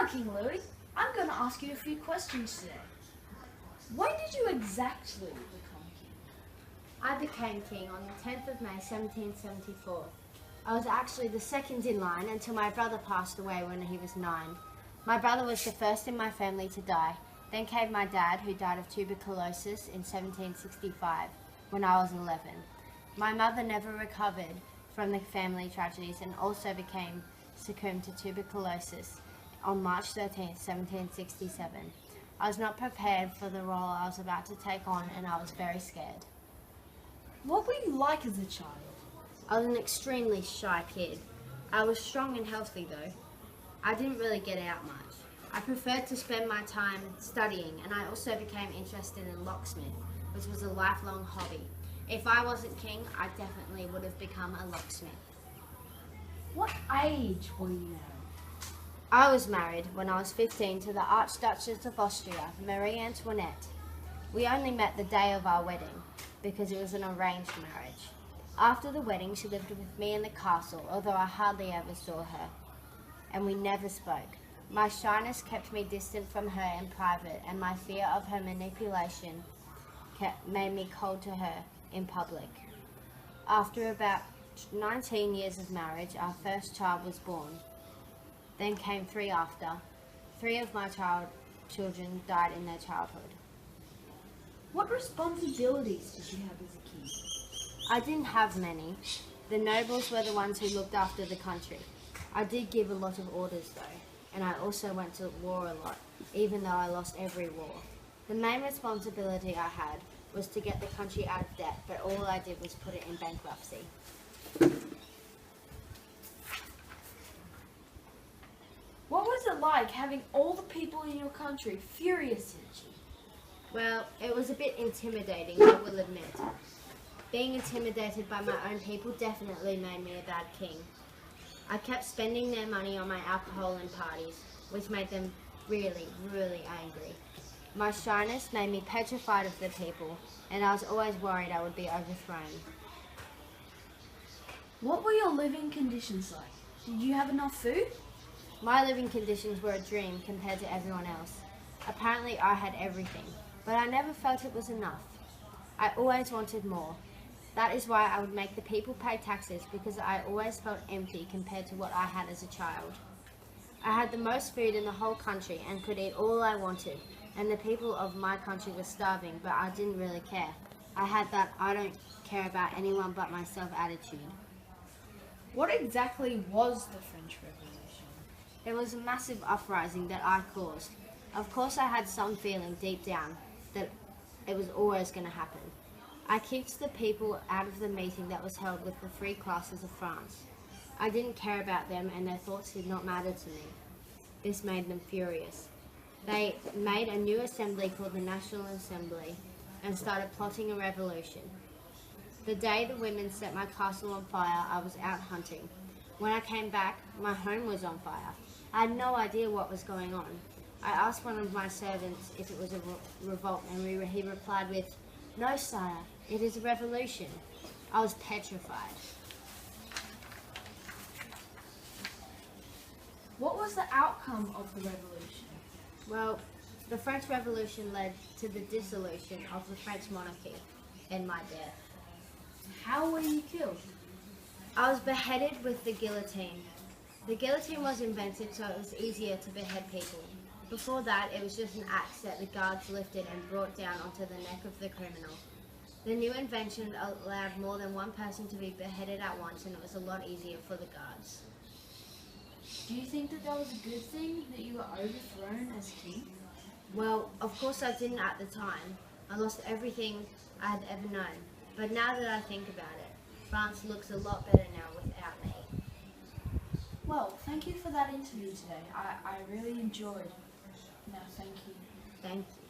Now, King Louis, I'm going to ask you a few questions today. When did you exactly become king? I became king on the 10th of May 1774. I was actually the second in line until my brother passed away when he was 9. My brother was the first in my family to die. Then came my dad, who died of tuberculosis in 1765 when I was 11. My mother never recovered from the family tragedies and also succumbed to tuberculosis on March 13, 1767. I was not prepared for the role I was about to take on, and I was very scared. What were you like as a child? I was an extremely shy kid. I was strong and healthy though. I didn't really get out much. I preferred to spend my time studying, and I also became interested in locksmith, which was a lifelong hobby. If I wasn't king, I definitely would have become a locksmith. What age were you married? I was married when I was 15 to the Archduchess of Austria, Marie Antoinette. We only met the day of our wedding because it was an arranged marriage. After the wedding, she lived with me in the castle, although I hardly ever saw her, and we never spoke. My shyness kept me distant from her in private, and my fear of her manipulation made me cold to her in public. After about 19 years of marriage, our first child was born. Then came 3 after. 3 of my children died in their childhood. What responsibilities did you have as a king? I didn't have many. The nobles were the ones who looked after the country. I did give a lot of orders though, and I also went to war a lot, even though I lost every war. The main responsibility I had was to get the country out of debt, but all I did was put it in bankruptcy. What was it like having all the people in your country furious at you? Well, it was a bit intimidating, I will admit. Being intimidated by my own people definitely made me a bad king. I kept spending their money on my alcohol and parties, which made them really, really angry. My shyness made me petrified of the people, and I was always worried I would be overthrown. What were your living conditions like? Did you have enough food? My living conditions were a dream compared to everyone else. Apparently I had everything, but I never felt it was enough. I always wanted more. That is why I would make the people pay taxes, because I always felt empty compared to what I had as a child. I had the most food in the whole country and could eat all I wanted, and the people of my country were starving, but I didn't really care. I had that I don't care about anyone but myself attitude. What exactly was the French Revolution? There was a massive uprising that I caused. Of course I had some feeling deep down that it was always going to happen. I kicked the people out of the meeting that was held with the free classes of France. I didn't care about them, and their thoughts did not matter to me. This made them furious. They made a new assembly called the National Assembly and started plotting a revolution. The day the women set my castle on fire, I was out hunting. When I came back, my home was on fire. I had no idea what was going on. I asked one of my servants if it was a revolt, and he replied with, "No, sire, it is a revolution." I was petrified. What was the outcome of the revolution? Well, the French Revolution led to the dissolution of the French monarchy and my death. How were you killed? I was beheaded with the guillotine. The guillotine was invented so it was easier to behead people. Before that, it was just an axe that the guards lifted and brought down onto the neck of the criminal. The new invention allowed more than one person to be beheaded at once, and it was a lot easier for the guards. Do you think that was a good thing that you were overthrown as king? Well, of course I didn't at the time. I lost everything I had ever known. But now that I think about it, France looks a lot better now without me. Well, thank you for that interview today. I really enjoyed. Now, thank you. Thank you.